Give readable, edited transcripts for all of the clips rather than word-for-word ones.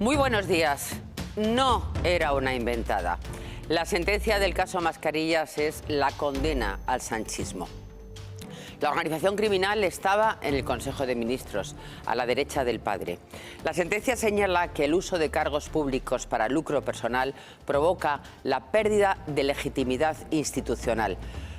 Muy buenos días. No era una inventada. La sentencia del caso Mascarillas es la condena al sanchismo. La organización criminal estaba en el Consejo de Ministros, a la derecha del padre. La sentencia señala que el uso de cargos públicos para lucro personal provoca la pérdida de legitimidad institucional.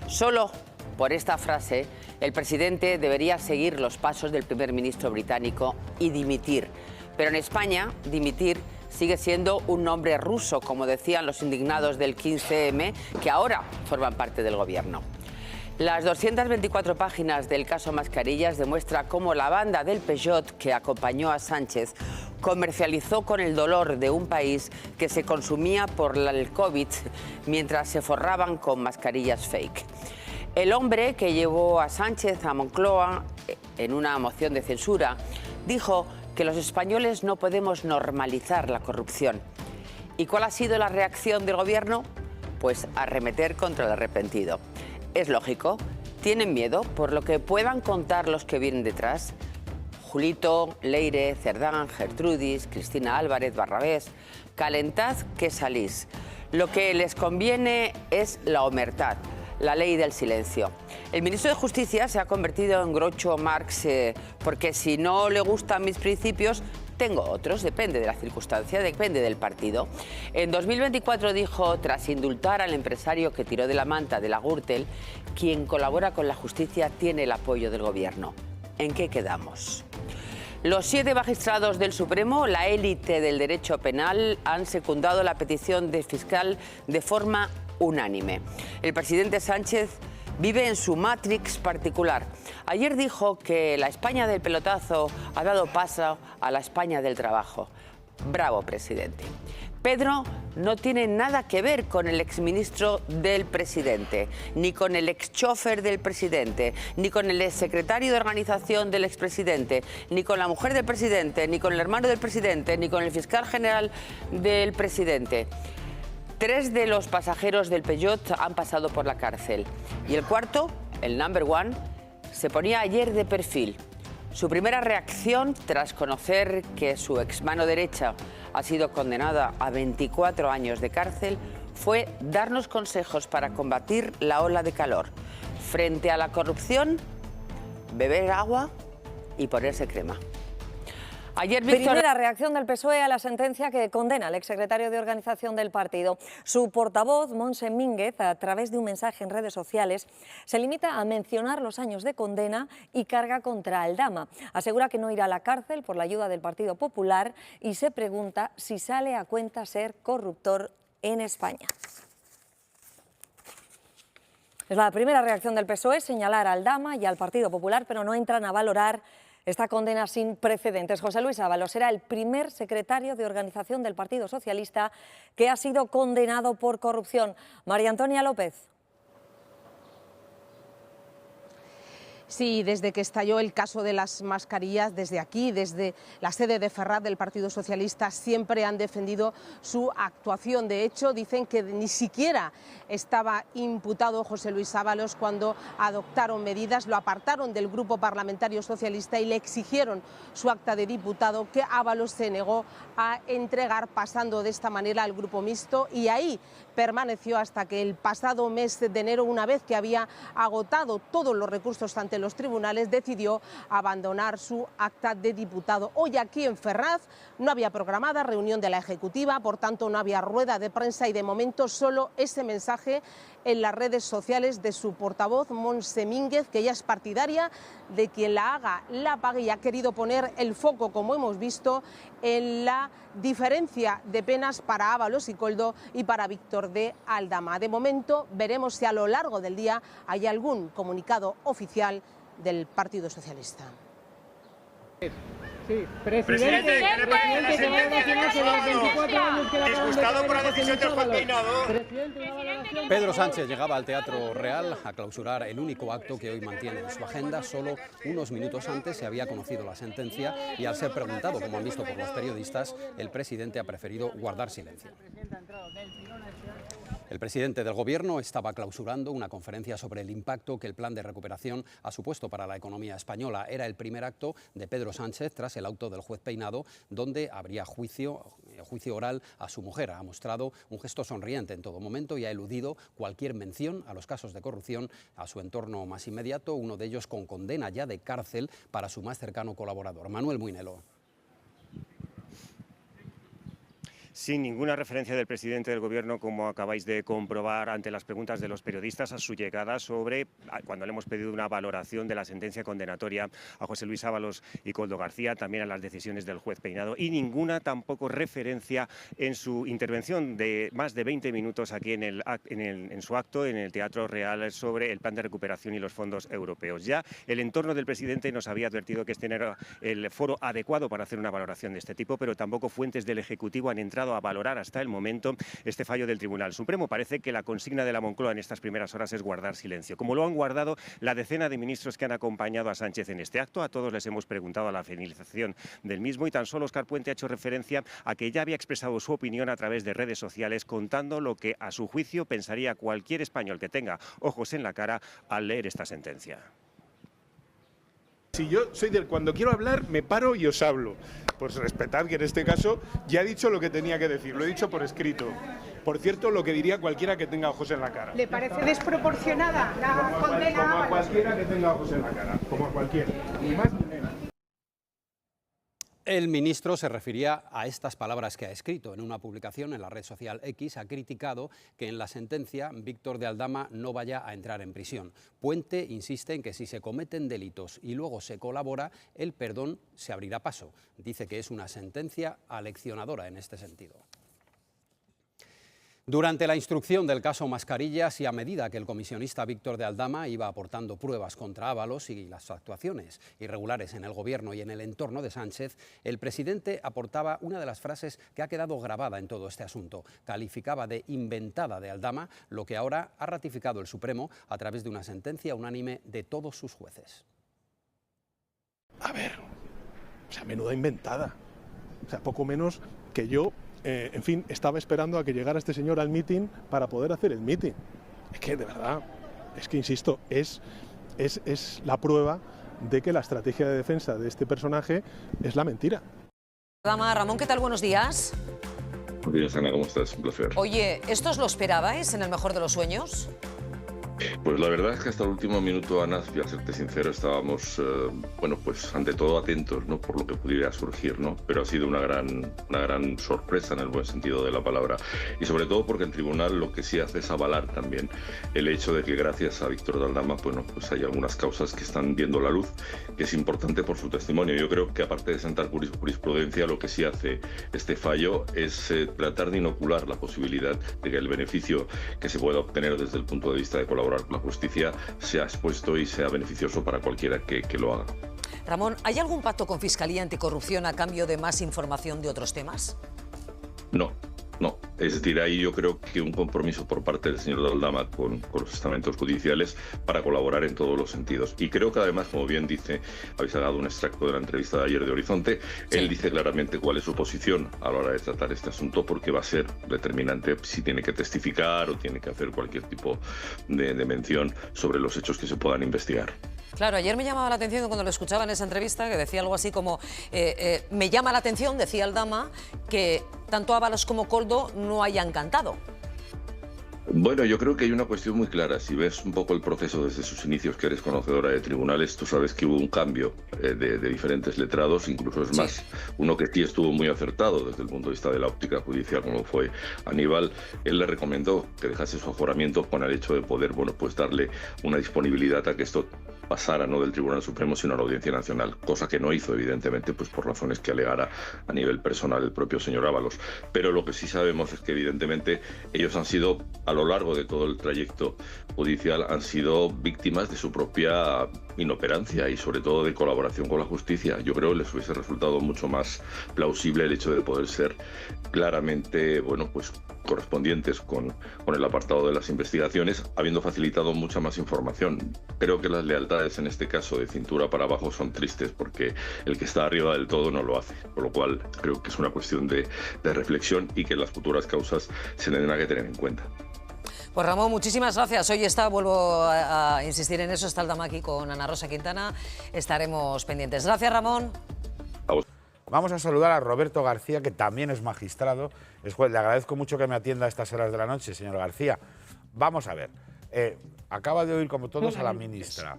Solo por esta frase, el presidente debería seguir los pasos del primer ministro británico y dimitir. Pero en España, dimitir sigue siendo un nombre ruso, como decían los indignados del 15M, que ahora forman parte del gobierno. Las 224 páginas del caso Mascarillas demuestra cómo la banda del Peugeot que acompañó a Sánchez comercializó con el dolor de un país que se consumía por el COVID mientras se forraban con mascarillas fake. El hombre que llevó a Sánchez a Moncloa en una moción de censura dijo que los españoles no podemos normalizar la corrupción. ¿Y cuál ha sido la reacción del gobierno? Pues arremeter contra el arrepentido. Es lógico, tienen miedo por lo que puedan contar los que vienen detrás. Julito, Leire, Cerdán, Gertrudis, Cristina Álvarez, Barrabés. Calentad que salís. Lo que les conviene es la omertad, la ley del silencio. El ministro de Justicia se ha convertido en Groucho Marx porque si no le gustan mis principios, tengo otros, depende de la circunstancia, depende del partido. En 2024 dijo, tras indultar al empresario que tiró de la manta de la Gürtel, quien colabora con la justicia tiene el apoyo del gobierno. ¿En qué quedamos? Los 7 magistrados del Supremo, la élite del derecho penal, han secundado la petición del fiscal de forma unánime. El presidente Sánchez vive en su Matrix particular. Ayer dijo que la España del pelotazo ha dado paso a la España del trabajo. Bravo, presidente. Pedro no tiene nada que ver con el exministro del presidente, ni con el exchofer del presidente, ni con el exsecretario de organización del expresidente, ni con la mujer del presidente, ni con el hermano del presidente, ni con el fiscal general del presidente. 3 de los pasajeros del Peugeot han pasado por la cárcel y el cuarto, el number one, se ponía ayer de perfil. Su primera reacción, tras conocer que su exmano derecha ha sido condenada a 24 años de cárcel, fue darnos consejos para combatir la ola de calor. Frente a la corrupción, beber agua y ponerse crema. Ayer Primera reacción del PSOE a la sentencia que condena al exsecretario de organización del partido. Su portavoz, Montse Mínguez, a través de un mensaje en redes sociales, se limita a mencionar los años de condena y carga contra Aldama. Asegura que no irá a la cárcel por la ayuda del Partido Popular y se pregunta si sale a cuenta ser corruptor en España. Es la primera reacción del PSOE, señalar a Aldama y al Partido Popular, pero no entran a valorar esta condena sin precedentes. José Luis Ábalos será el primer secretario de organización del Partido Socialista que ha sido condenado por corrupción. María Antonia López. Sí, desde que estalló el caso de las mascarillas, desde aquí, desde la sede de Ferraz del Partido Socialista, siempre han defendido su actuación. De hecho, dicen que ni siquiera estaba imputado José Luis Ábalos cuando adoptaron medidas, lo apartaron del Grupo Parlamentario Socialista y le exigieron su acta de diputado, que Ábalos se negó a entregar, pasando de esta manera al Grupo Mixto, y ahí permaneció hasta que el pasado mes de enero, una vez que había agotado todos los recursos ante los tribunales, decidió abandonar su acta de diputado. Hoy aquí en Ferraz no había programada reunión de la Ejecutiva, por tanto no había rueda de prensa y de momento solo ese mensaje en las redes sociales de su portavoz, Montse Mínguez, que ella es partidaria de quien la haga, la pague, y ha querido poner el foco, como hemos visto, en la diferencia de penas para Ábalos y Koldo y para Víctor de Aldama. De momento veremos si a lo largo del día hay algún comunicado oficial del Partido Socialista. Sí, presidente, disgustado por la decisión del juez peinado. Pedro Sánchez llegaba al Teatro Real a clausurar el único acto que hoy mantiene en su agenda. Solo unos minutos antes se había conocido la sentencia y, al ser preguntado, como han visto por los periodistas, el presidente ha preferido guardar silencio. El presidente del Gobierno estaba clausurando una conferencia sobre el impacto que el plan de recuperación ha supuesto para la economía española. Era el primer acto de Pedro Sánchez tras el auto del juez Peinado, donde habría juicio oral a su mujer. Ha mostrado un gesto sonriente en todo momento y ha eludido cualquier mención a los casos de corrupción a su entorno más inmediato, uno de ellos con condena ya de cárcel para su más cercano colaborador, Manuel Muinelo. Sin ninguna referencia del presidente del Gobierno, como acabáis de comprobar ante las preguntas de los periodistas a su llegada sobre cuando le hemos pedido una valoración de la sentencia condenatoria a José Luis Ábalos y Koldo García, también a las decisiones del juez Peinado, y ninguna tampoco referencia en su intervención de más de 20 minutos aquí en su acto en el Teatro Real sobre el plan de recuperación y los fondos europeos. Ya el entorno del presidente nos había advertido que este no era el foro adecuado para hacer una valoración de este tipo, pero tampoco fuentes del Ejecutivo han entrado a valorar hasta el momento este fallo del Tribunal Supremo. Parece que la consigna de la Moncloa en estas primeras horas es guardar silencio, como lo han guardado la decena de ministros que han acompañado a Sánchez en este acto. A todos les hemos preguntado a la finalización del mismo y tan solo Óscar Puente ha hecho referencia a que ya había expresado su opinión a través de redes sociales, contando lo que a su juicio pensaría cualquier español que tenga ojos en la cara al leer esta sentencia. Si yo soy del cuando quiero hablar me paro y os hablo. Pues respetad que en este caso ya he dicho lo que tenía que decir, lo he dicho por escrito. Por cierto, lo que diría cualquiera que tenga ojos en la cara. ¿Le parece desproporcionada la condena? Como a cualquiera que tenga ojos en la cara, como a cualquiera, ni más ni menos. El ministro se refería a estas palabras que ha escrito. En una publicación en la red social X ha criticado que en la sentencia Víctor de Aldama no vaya a entrar en prisión. Puente insiste en que si se cometen delitos y luego se colabora, el perdón se abrirá paso. Dice que es una sentencia aleccionadora en este sentido. Durante la instrucción del caso Mascarillas y a medida que el comisionista Víctor de Aldama iba aportando pruebas contra Ábalos y las actuaciones irregulares en el Gobierno y en el entorno de Sánchez, el presidente aportaba una de las frases que ha quedado grabada en todo este asunto. Calificaba de inventada de Aldama lo que ahora ha ratificado el Supremo a través de una sentencia unánime de todos sus jueces. A ver, o sea, menuda inventada. O sea, poco menos que yo... en fin, estaba esperando a que llegara este señor al mitin para poder hacer el mitin. Es que, de verdad, es que, insisto, es la prueba de que la estrategia de defensa de este personaje es la mentira. Ramón, ¿qué tal? Buenos días. Buenos días, Ana, ¿cómo estás? Un placer. Oye, ¿esto os lo esperabais en el mejor de los sueños? Pues la verdad es que hasta el último minuto, Ana, voy a serte sincero, estábamos, bueno, pues ante todo atentos, ¿no?, por lo que pudiera surgir, ¿no? Pero ha sido una gran sorpresa en el buen sentido de la palabra. Y sobre todo porque el tribunal lo que sí hace es avalar también el hecho de que gracias a Víctor de Aldama, bueno, pues hay algunas causas que están viendo la luz, que es importante por su testimonio. Yo creo que aparte de sentar jurisprudencia, lo que sí hace este fallo es tratar de inocular la posibilidad de que el beneficio que se pueda obtener desde el punto de vista de colaborar con la justicia sea expuesto y sea beneficioso para cualquiera que lo haga. Ramón, ¿hay algún pacto con Fiscalía Anticorrupción a cambio de más información de otros temas? No. Es decir, ahí yo creo que un compromiso por parte del señor de Aldama con los estamentos judiciales para colaborar en todos los sentidos. Y creo que además, como bien dice, habéis dado un extracto de la entrevista de ayer de Horizonte, sí. Él dice claramente cuál es su posición a la hora de tratar este asunto, porque va a ser determinante si tiene que testificar o tiene que hacer cualquier tipo de mención sobre los hechos que se puedan investigar. Claro, ayer me llamaba la atención cuando lo escuchaba en esa entrevista, que decía algo así como, me llama la atención, decía Aldama, que tanto Ábalos como Koldo no hayan cantado. Bueno, yo creo que hay una cuestión muy clara. Si ves un poco el proceso desde sus inicios, que eres conocedora de tribunales, tú sabes que hubo un cambio de diferentes letrados, incluso es más, uno que sí estuvo muy acertado desde el punto de vista de la óptica judicial, como fue Aníbal. Él le recomendó que dejase su aforamiento con el hecho de poder, bueno, pues darle una disponibilidad a que esto pasara no del Tribunal Supremo sino a la Audiencia Nacional, cosa que no hizo evidentemente pues por razones que alegara a nivel personal el propio señor Ábalos. Pero lo que sí sabemos es que evidentemente ellos han sido, a lo largo de todo el trayecto judicial, han sido víctimas de su propia inoperancia y sobre todo de colaboración con la justicia. Yo creo que les hubiese resultado mucho más plausible el hecho de poder ser claramente, bueno, pues correspondientes con el apartado de las investigaciones, habiendo facilitado mucha más información. Creo que las lealtades en este caso de cintura para abajo son tristes porque el que está arriba del todo no lo hace, por lo cual creo que es una cuestión de reflexión y que las futuras causas se tendrán que tener en cuenta. Pues Ramón, muchísimas gracias. Hoy vuelvo a insistir en eso, está el Dama aquí con Ana Rosa Quintana. Estaremos pendientes. Gracias, Ramón. Vamos a saludar a Roberto García, que también es magistrado, es juez. Le agradezco mucho que me atienda a estas horas de la noche, señor García. Vamos a ver, acaba de oír, como todos, a la ministra.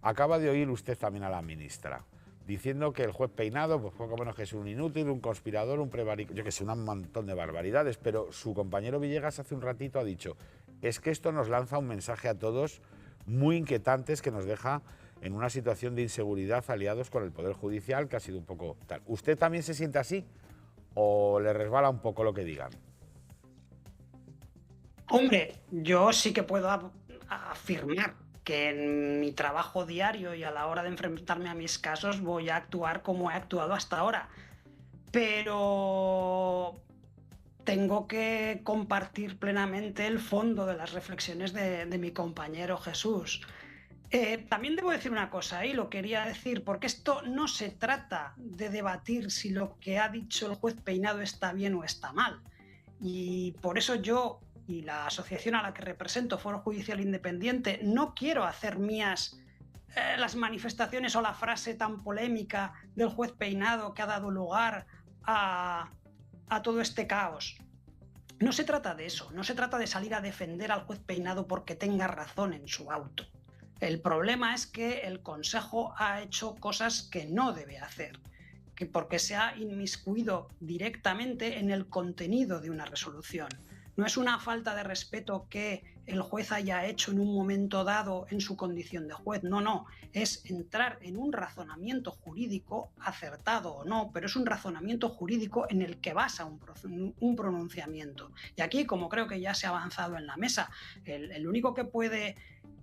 Acaba de oír usted también a la ministra, diciendo que el juez Peinado, pues poco menos que es un inútil, un conspirador, un prevarico, yo que sé, un montón de barbaridades, pero su compañero Villegas hace un ratito ha dicho, es que esto nos lanza un mensaje a todos muy inquietantes que nos deja en una situación de inseguridad aliados con el Poder Judicial, que ha sido un poco tal. ¿Usted también se siente así o le resbala un poco lo que digan? Hombre, yo sí que puedo afirmar que en mi trabajo diario y a la hora de enfrentarme a mis casos voy a actuar como he actuado hasta ahora. Pero tengo que compartir plenamente el fondo de las reflexiones de mi compañero Jesús. También debo decir una cosa, y lo quería decir, porque esto no se trata de debatir si lo que ha dicho el juez Peinado está bien o está mal. Y por eso yo y la asociación a la que represento, Foro Judicial Independiente, no quiero hacer mías las manifestaciones o la frase tan polémica del juez Peinado que ha dado lugar a todo este caos. No se trata de eso, no se trata de salir a defender al juez Peinado porque tenga razón en su auto. El problema es que el Consejo ha hecho cosas que no debe hacer, porque se ha inmiscuido directamente en el contenido de una resolución. No es una falta de respeto que el juez haya hecho en un momento dado en su condición de juez, no, es entrar en un razonamiento jurídico, acertado o no, pero es un razonamiento jurídico en el que basa un pronunciamiento. Y aquí, como creo que ya se ha avanzado en la mesa, el único que puede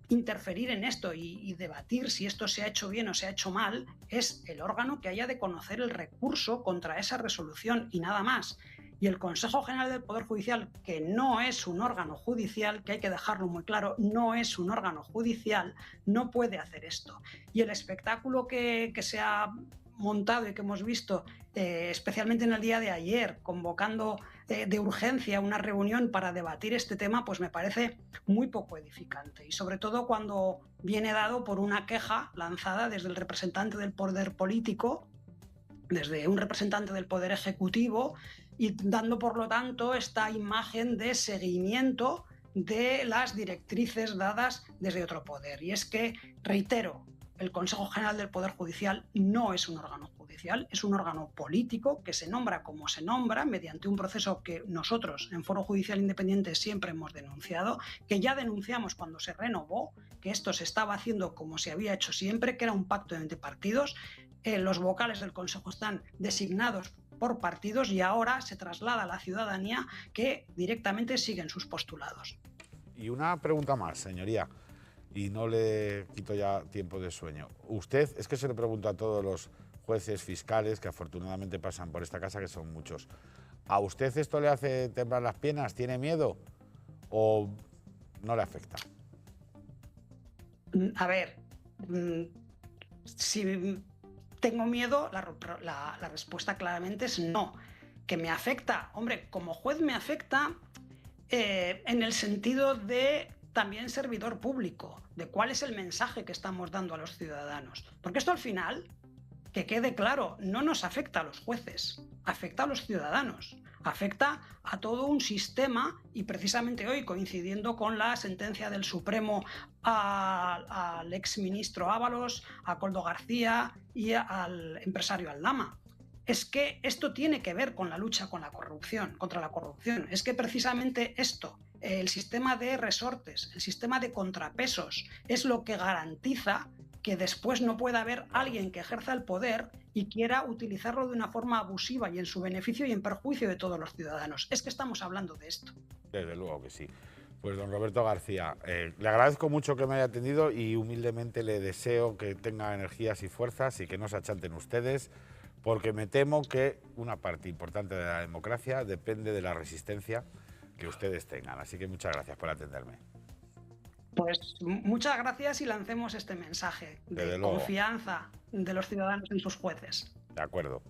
interferir en esto y debatir si esto se ha hecho bien o se ha hecho mal es el órgano que haya de conocer el recurso contra esa resolución y nada más. Y el Consejo General del Poder Judicial, que no es un órgano judicial, que hay que dejarlo muy claro, no es un órgano judicial, no puede hacer esto. Y el espectáculo que se ha montado y que hemos visto, especialmente en el día de ayer, convocando de urgencia una reunión para debatir este tema, pues me parece muy poco edificante. Y sobre todo cuando viene dado por una queja lanzada desde el representante del poder político, desde un representante del poder ejecutivo, y dando por lo tanto esta imagen de seguimiento de las directrices dadas desde otro poder. Y es que, reitero, el Consejo General del Poder Judicial no es un órgano judicial, es un órgano político que se nombra como se nombra mediante un proceso que nosotros en Foro Judicial Independiente siempre hemos denunciado, que ya denunciamos cuando se renovó, que esto se estaba haciendo como se había hecho siempre, que era un pacto entre partidos. Los vocales del Consejo están designados por partidos y ahora se traslada a la ciudadanía que directamente siguen sus postulados. Y una pregunta más, señoría, y no le quito ya tiempo de sueño. Usted, es que se le pregunto a todos los jueces fiscales que afortunadamente pasan por esta casa, que son muchos. ¿A usted esto le hace temblar las piernas? ¿Tiene miedo o no le afecta? A ver, si tengo miedo, la respuesta claramente es no. ¿Que me afecta? Hombre, como juez me afecta en el sentido de también servidor público, de cuál es el mensaje que estamos dando a los ciudadanos. Porque esto al final, que quede claro, no nos afecta a los jueces, afecta a los ciudadanos, afecta a todo un sistema y precisamente hoy, coincidiendo con la sentencia del Supremo al exministro Ábalos, a Koldo García y al empresario Aldama. Es que esto tiene que ver con la lucha con la corrupción, contra la corrupción. Es que precisamente esto, el sistema de resortes, el sistema de contrapesos, es lo que garantiza que después no pueda haber alguien que ejerza el poder y quiera utilizarlo de una forma abusiva y en su beneficio y en perjuicio de todos los ciudadanos. Es que estamos hablando de esto. Desde luego que sí. Pues don Roberto García, le agradezco mucho que me haya atendido y humildemente le deseo que tenga energías y fuerzas y que no se achanten ustedes, porque me temo que una parte importante de la democracia depende de la resistencia que ustedes tengan. Así que muchas gracias por atenderme. Pues muchas gracias y lancemos este mensaje de confianza de los ciudadanos en sus jueces. De acuerdo.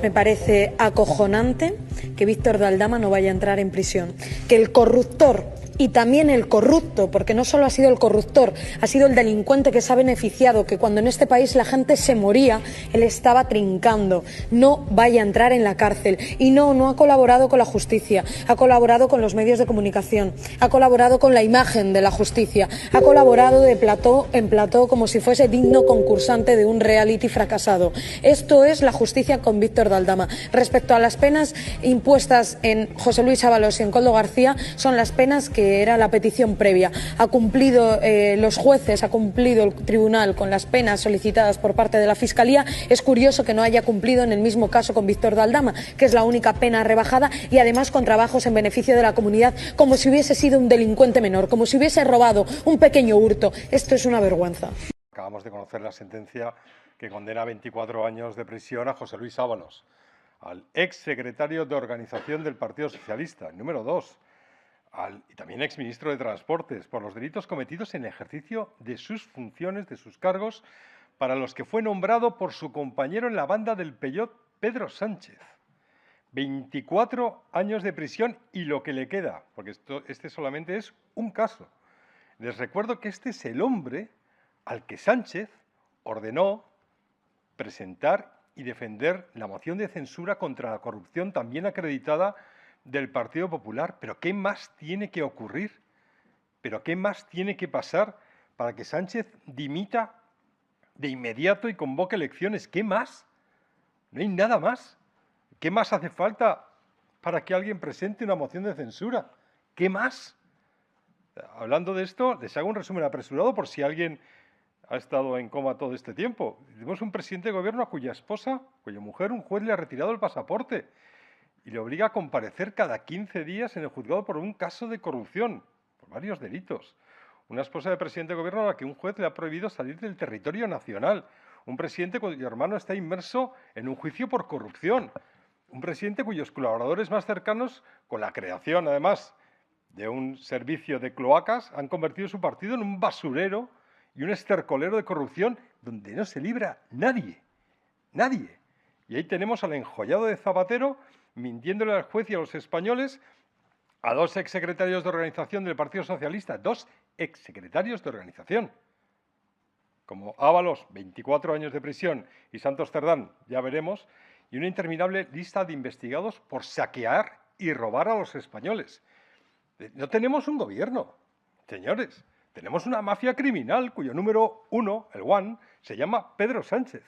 Me parece acojonante que Víctor de Aldama no vaya a entrar en prisión, que el corruptor y también el corrupto, porque no solo ha sido el corruptor, ha sido el delincuente que se ha beneficiado, que cuando en este país la gente se moría, él estaba trincando. No vaya a entrar en la cárcel. Y no ha colaborado con la justicia, ha colaborado con los medios de comunicación, ha colaborado con la imagen de la justicia, ha colaborado de plató en plató como si fuese digno concursante de un reality fracasado. Esto es la justicia con Víctor de Aldama. Respecto a las penas impuestas en José Luis Ábalos y en Koldo García, son las penas que era la petición previa. Ha cumplido los jueces, ha cumplido el tribunal con las penas solicitadas por parte de la Fiscalía. Es curioso que no haya cumplido en el mismo caso con Víctor de Aldama, que es la única pena rebajada, y además con trabajos en beneficio de la comunidad, como si hubiese sido un delincuente menor, como si hubiese robado un pequeño hurto. Esto es una vergüenza. Acabamos de conocer la sentencia que condena a 24 años de prisión a José Luis Ábalos, al ex secretario de organización del Partido Socialista, número 2, y también ex ministro de Transportes, por los delitos cometidos en ejercicio de sus funciones, de sus cargos, para los que fue nombrado por su compañero en la banda del Peyot, Pedro Sánchez. 24 años de prisión y lo que le queda, porque este solamente es un caso. Les recuerdo que este es el hombre al que Sánchez ordenó presentar y defender la moción de censura contra la corrupción también acreditada del Partido Popular. ¿Pero qué más tiene que ocurrir? ¿Pero qué más tiene que pasar para que Sánchez dimita de inmediato y convoque elecciones? ¿Qué más? No hay nada más. ¿Qué más hace falta para que alguien presente una moción de censura? ¿Qué más? Hablando de esto, les hago un resumen apresurado por si alguien ha estado en coma todo este tiempo. Tenemos un presidente de gobierno a cuya esposa, cuya mujer, un juez le ha retirado el pasaporte y le obliga a comparecer cada 15 días en el juzgado por un caso de corrupción, por varios delitos. Una esposa del presidente de gobierno a la que un juez le ha prohibido salir del territorio nacional. Un presidente cuyo hermano está inmerso en un juicio por corrupción. Un presidente cuyos colaboradores más cercanos, con la creación, además, de un servicio de cloacas, han convertido su partido en un basurero y un estercolero de corrupción donde no se libra nadie. Nadie. Y ahí tenemos al enjollado de Zapatero mintiéndole al juez y a los españoles, a dos exsecretarios de organización del Partido Socialista, dos exsecretarios de organización, como Ábalos, 24 años de prisión, y Santos Cerdán, ya veremos, y una interminable lista de investigados por saquear y robar a los españoles. No tenemos un gobierno, señores. Tenemos una mafia criminal cuyo número 1, el one, se llama Pedro Sánchez.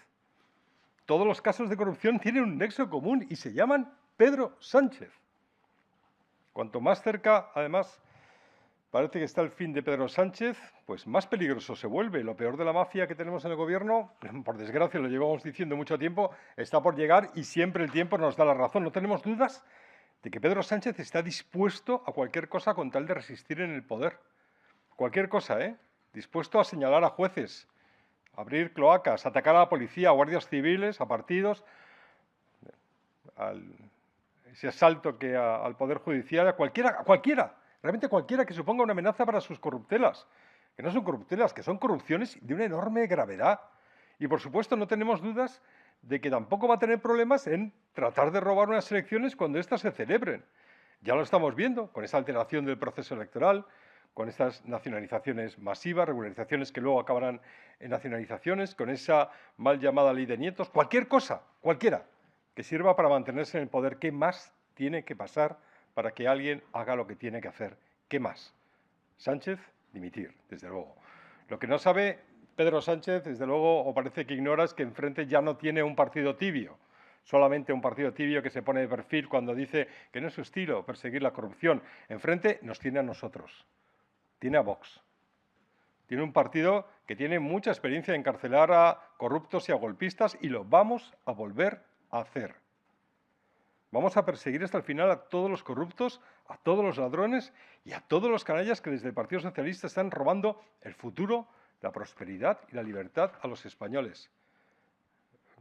Todos los casos de corrupción tienen un nexo común y se llaman Pedro Sánchez. Cuanto más cerca, además, parece que está el fin de Pedro Sánchez, pues más peligroso se vuelve. Lo peor de la mafia que tenemos en el gobierno, por desgracia lo llevamos diciendo mucho tiempo, está por llegar y siempre el tiempo nos da la razón. No tenemos dudas de que Pedro Sánchez está dispuesto a cualquier cosa con tal de resistir en el poder. Cualquier cosa, ¿eh? Dispuesto a señalar a jueces, a abrir cloacas, a atacar a la policía, a guardias civiles, a partidos, ese asalto que al Poder Judicial, a cualquiera, realmente cualquiera que suponga una amenaza para sus corruptelas. Que no son corruptelas, que son corrupciones de una enorme gravedad. Y, por supuesto, no tenemos dudas de que tampoco va a tener problemas en tratar de robar unas elecciones cuando éstas se celebren. Ya lo estamos viendo con esa alteración del proceso electoral, con estas nacionalizaciones masivas, regularizaciones que luego acabarán en nacionalizaciones, con esa mal llamada ley de nietos, cualquier cosa, cualquiera, que sirva para mantenerse en el poder. ¿Qué más tiene que pasar para que alguien haga lo que tiene que hacer? ¿Qué más? Sánchez, dimitir, desde luego. Lo que no sabe Pedro Sánchez, desde luego, o parece que ignora, es que enfrente ya no tiene un partido tibio, solamente un partido tibio que se pone de perfil cuando dice que no es su estilo perseguir la corrupción. Enfrente nos tiene a nosotros. Tiene a Vox. Tiene un partido que tiene mucha experiencia en encarcelar a corruptos y a golpistas y lo vamos a volver a hacer. Vamos a perseguir hasta el final a todos los corruptos, a todos los ladrones y a todos los canallas que desde el Partido Socialista están robando el futuro, la prosperidad y la libertad a los españoles.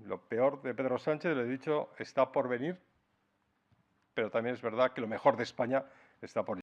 Lo peor de Pedro Sánchez, lo he dicho, está por venir, pero también es verdad que lo mejor de España está por llegar.